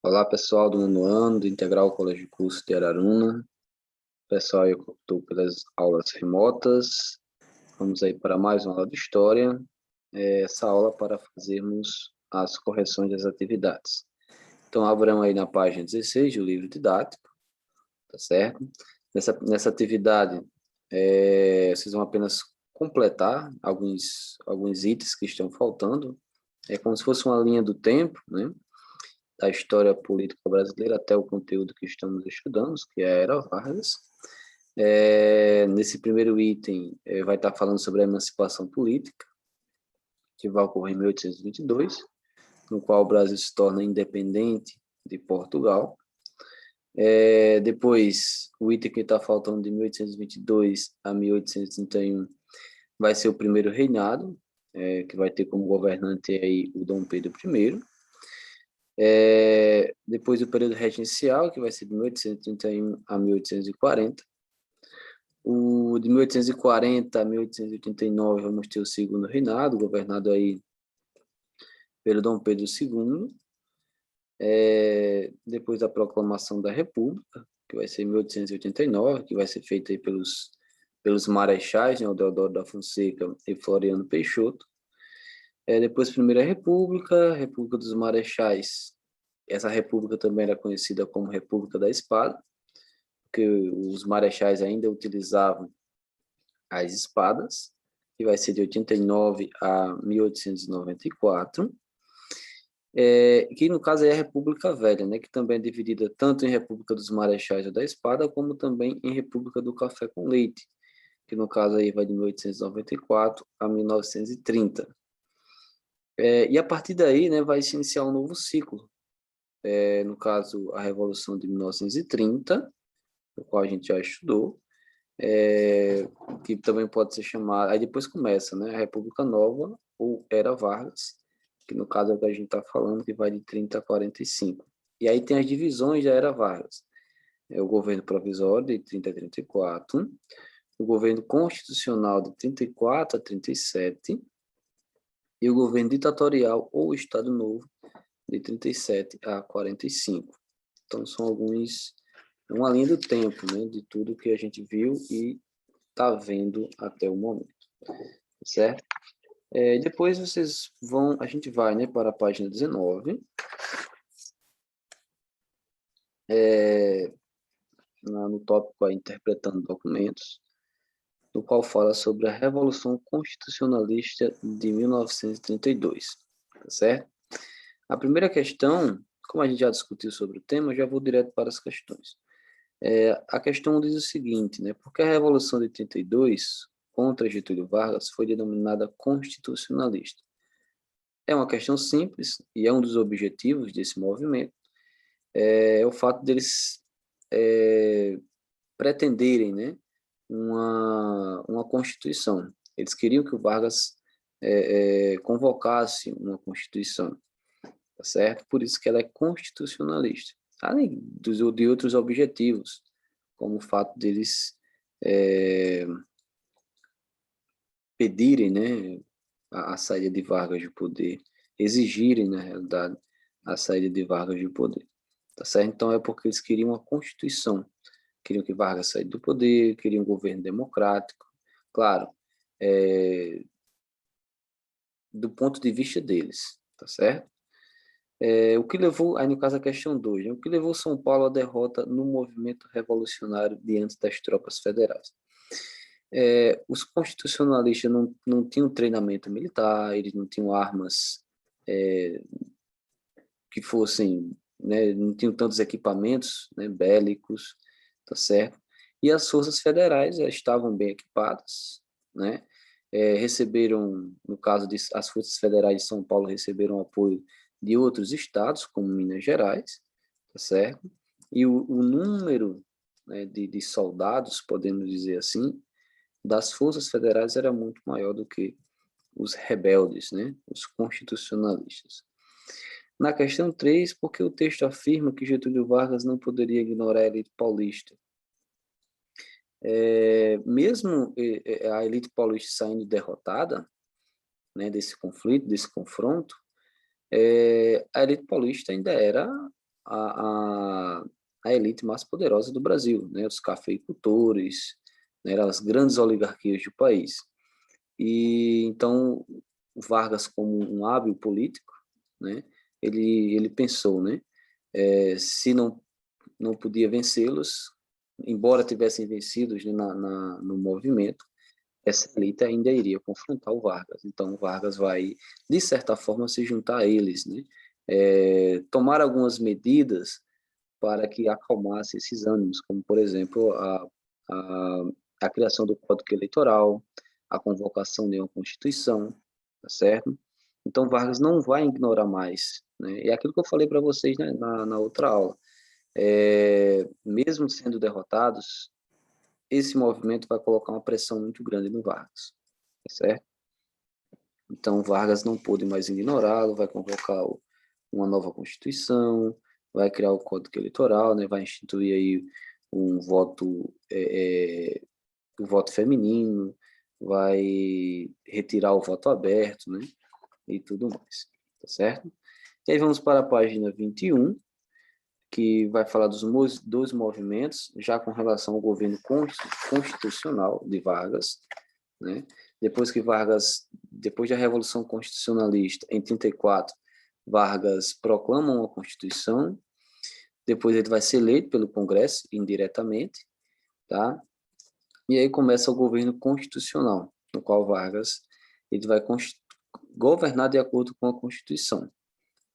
Olá, pessoal do nono ano do Integral Colégio de Curso de Araruna. Pessoal, eu estou pelas aulas remotas. Vamos aí para mais uma aula de História. Essa aula para fazermos as correções das atividades. Então, abram aí na página 16 do livro didático, tá certo? Nessa atividade, vocês vão apenas completar alguns itens que estão faltando. É como se fosse uma linha do tempo, né? Da história política brasileira até o conteúdo que estamos estudando, que é a Era Vargas. Nesse primeiro item, vai estar falando sobre a emancipação política, que vai ocorrer em 1822, no qual o Brasil se torna independente de Portugal. Depois, o item que está faltando de 1822 a 1831 vai ser o primeiro reinado, que vai ter como governante aí o Dom Pedro I. Depois do período regencial, que vai ser de 1831 a 1840. O de 1840 a 1889 vamos ter o segundo reinado, governado aí pelo Dom Pedro II. Depois da proclamação da República, que vai ser em 1889, que vai ser feita aí pelos marechais, né, o Deodoro da Fonseca e Floriano Peixoto. Depois, Primeira República, República dos Marechais. Essa república também era conhecida como República da Espada, porque os marechais ainda utilizavam as espadas, que vai ser de 89 a 1894, que no caso é a República Velha, né, que também é dividida tanto em República dos Marechais da Espada, como também em República do Café com Leite, que no caso aí vai de 1894 a 1930. E a partir daí, né, vai se iniciar um novo ciclo, no caso a Revolução de 1930, o qual a gente já estudou, que também pode ser chamada, aí depois começa, né, a República Nova ou Era Vargas, que no caso é o que a gente está falando, que vai de 30 a 45. E aí tem as divisões da Era Vargas. O governo provisório de 30 a 34, o governo constitucional de 34 a 37 e o governo ditatorial ou Estado Novo de 37 a 45. Então são uma linha do tempo, né, de tudo que a gente viu e está vendo até o momento, certo? Depois a gente vai, né, para a página 19, no tópico aí, interpretando documentos, no qual fala sobre a Revolução Constitucionalista de 1932, tá certo? A primeira questão, como a gente já discutiu sobre o tema, já vou direto para as questões. A questão diz o seguinte, né? Por que a Revolução de 32 contra Getúlio Vargas foi denominada constitucionalista? É uma questão simples e é um dos objetivos desse movimento, o fato deles pretenderem, né, uma constituição. Eles queriam que o Vargas convocasse uma constituição, tá certo? Por isso que ela é constitucionalista, além de outros objetivos, como o fato deles pedirem, né, a saída de Vargas do poder, exigirem, na realidade, a saída de Vargas do poder, tá certo? Então é porque eles queriam uma constituição, queriam que Vargas saísse do poder, queriam um governo democrático, claro, do ponto de vista deles, tá certo? O que levou, aí no caso a questão 2, né? O que levou São Paulo à derrota no movimento revolucionário diante das tropas federais? Os constitucionalistas não tinham treinamento militar, eles não tinham armas que fossem, né, não tinham tantos equipamentos, né, bélicos, tá certo? E as forças federais estavam bem equipadas, né? Receberam, no caso as forças federais de São Paulo receberam apoio de outros estados, como Minas Gerais, tá certo? E o número, né, de soldados, podemos dizer assim, das forças federais era muito maior do que os rebeldes, né, os constitucionalistas. Na questão 3, porque o texto afirma que Getúlio Vargas não poderia ignorar a elite paulista. Mesmo a elite paulista saindo derrotada, né, desse conflito, desse confronto, a elite paulista ainda era a elite mais poderosa do Brasil, né? Os cafeicultores, né? As grandes oligarquias do país. E então Vargas, como um hábil político, né? Ele pensou, né? Se não podia vencê-los, embora tivessem vencidos, né, no movimento, essa elite ainda iria confrontar o Vargas. Então, o Vargas vai, de certa forma, se juntar a eles, né? Tomar algumas medidas para que acalmasse esses ânimos, como, por exemplo, a, a criação do Código Eleitoral, a convocação de uma Constituição, tá certo? Então, Vargas não vai ignorar mais, né? É aquilo que eu falei para vocês, né, na outra aula. Mesmo sendo derrotados, esse movimento vai colocar uma pressão muito grande no Vargas, tá certo? Então, Vargas não pôde mais ignorá-lo, vai convocar uma nova Constituição, vai criar o Código Eleitoral, né, vai instituir aí um voto, o voto feminino, vai retirar o voto aberto, né, e tudo mais, tá certo? E aí vamos para a página 21, que vai falar dos movimentos, já com relação ao governo constitucional de Vargas, né? Depois da Revolução Constitucionalista, em 34, Vargas proclama uma Constituição, depois ele vai ser eleito pelo Congresso, indiretamente, tá? E aí começa o governo constitucional, no qual Vargas ele vai governar de acordo com a Constituição,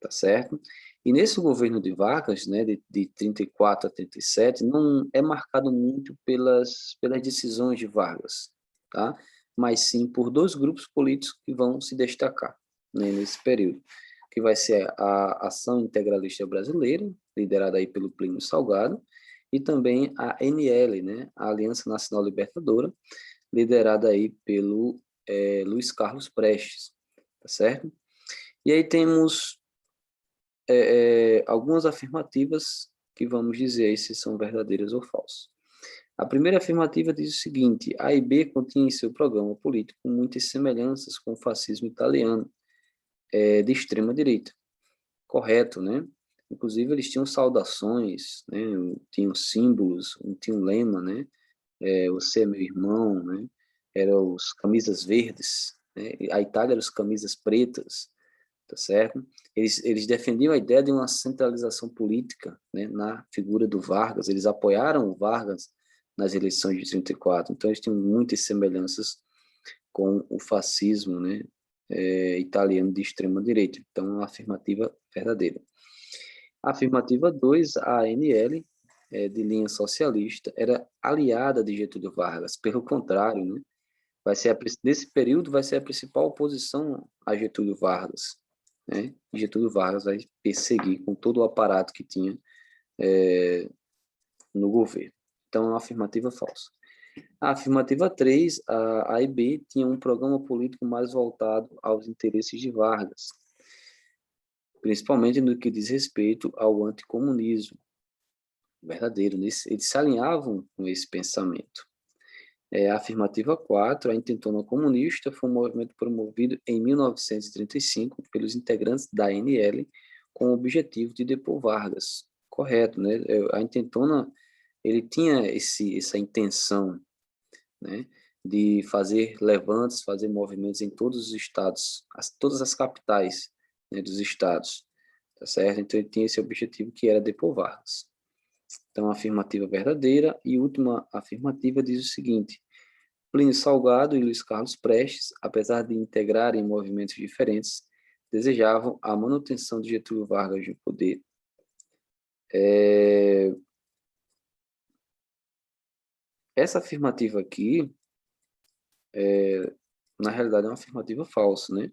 tá certo? E nesse governo de Vargas, né, de 34 a 37, não é marcado muito pelas decisões de Vargas, tá? Mas sim por dois grupos políticos que vão se destacar, né, nesse período, que vai ser a Ação Integralista Brasileira, liderada aí pelo Plínio Salgado, e também a ANL, né, a Aliança Nacional Libertadora, liderada aí pelo Luiz Carlos Prestes, tá certo? E aí temos algumas afirmativas que vamos dizer aí se são verdadeiras ou falsas. A primeira afirmativa diz o seguinte: A e B continha em seu programa político muitas semelhanças com o fascismo italiano de extrema direita. Correto, né? Inclusive eles tinham saudações, né? Tinham símbolos, tinham um lema, né? Você é meu irmão, né? Eram os camisas verdes, né? A Itália era os camisas pretas, tá certo? Eles defendiam a ideia de uma centralização política, né, na figura do Vargas. Eles apoiaram o Vargas nas eleições de 34. Então eles tinham muitas semelhanças com o fascismo, né, italiano de extrema direita. Então, uma afirmativa verdadeira. A afirmativa 2, a ANL, de linha socialista, era aliada de Getúlio Vargas. Pelo contrário, né, nesse período vai ser a principal oposição a Getúlio Vargas, né? Getúlio Vargas vai perseguir com todo o aparato que tinha no governo. Então, é uma afirmativa falsa. A afirmativa 3, a AIB tinha um programa político mais voltado aos interesses de Vargas, principalmente no que diz respeito ao anticomunismo. Verdadeiro, eles se alinhavam com esse pensamento. A afirmativa 4, a Intentona Comunista, foi um movimento promovido em 1935 pelos integrantes da ANL com o objetivo de depor Vargas. Correto, né? A Intentona, ele tinha essa intenção, né, de fazer levantes, fazer movimentos em todos os estados, todas as capitais, né, dos estados, tá certo? Então ele tinha esse objetivo que era depor Vargas. Então, a afirmativa verdadeira. E última afirmativa diz o seguinte: Plínio Salgado e Luiz Carlos Prestes, apesar de integrarem movimentos diferentes, desejavam a manutenção de Getúlio Vargas no poder. Essa afirmativa aqui, na realidade, é uma afirmativa falsa, né?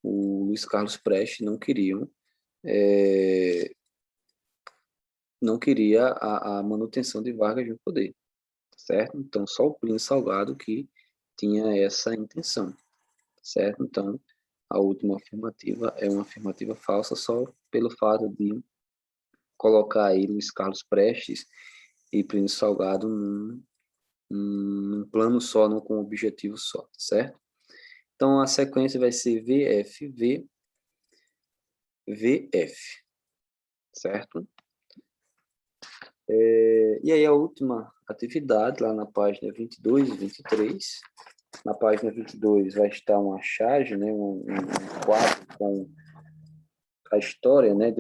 O Luiz Carlos Prestes não queria a manutenção de Vargas no poder, certo? Então, só o Plínio Salgado que tinha essa intenção, certo? Então, a última afirmativa é uma afirmativa falsa só pelo fato de colocar aí Luiz Carlos Prestes e Plínio Salgado num plano só, não com um objetivo só, certo? Então, a sequência vai ser VF, V, VF, certo? E aí a última atividade, lá na página 22 e 23. Na página 22 vai estar uma charge, né, um quadro com a história, né,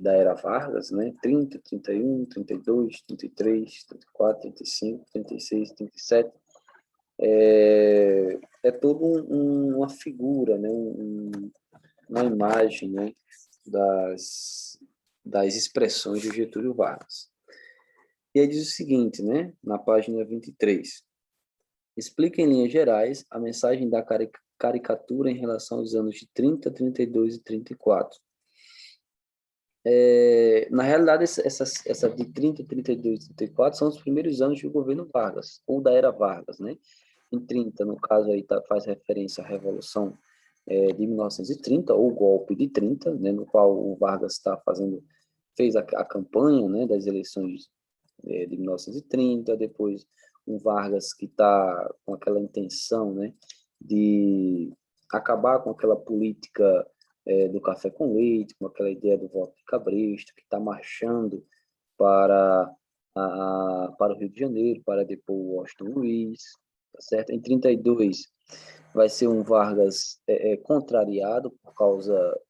da Era Vargas, né, 30, 31, 32, 33, 34, 35, 36, 37. É toda uma figura, né, uma imagem, né, das expressões de Getúlio Vargas. E aí diz o seguinte, né, na página 23. Explica em linhas gerais a mensagem da caricatura em relação aos anos de 30, 32 e 34. Na realidade, essa de 30, 32 e 34 são os primeiros anos do governo Vargas, ou da era Vargas, né? Em 30, no caso, aí faz referência à Revolução de 1930, ou golpe de 30, né, no qual o Vargas fez a campanha, né, das eleições de 1930, depois um Vargas que está com aquela intenção, né, de acabar com aquela política do café com leite, com aquela ideia do voto de cabresto, que está marchando para, para o Rio de Janeiro, para depor o Washington Luiz, tá certo? Em 32 vai ser um Vargas contrariado por causa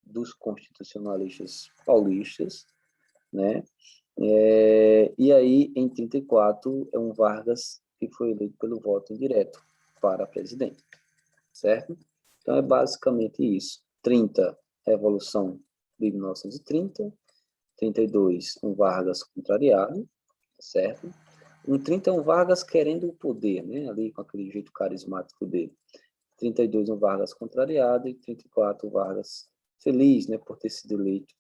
dos constitucionalistas paulistas, né? E aí, em 34, é um Vargas que foi eleito pelo voto indireto para presidente, certo? Então, é basicamente isso. 30, Revolução de 1930. 32, um Vargas contrariado, certo? Em 30, um Vargas querendo o poder, né? Ali com aquele jeito carismático dele. 32, um Vargas contrariado. E 34, um Vargas feliz, né? Por ter sido eleito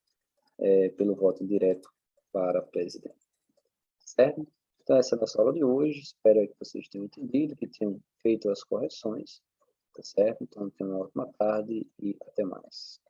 pelo voto indireto para presidente. Certo? Então, essa é a nossa aula de hoje. Espero que vocês tenham entendido, que tenham feito as correções. Tá certo? Então, tenham uma ótima tarde e até mais.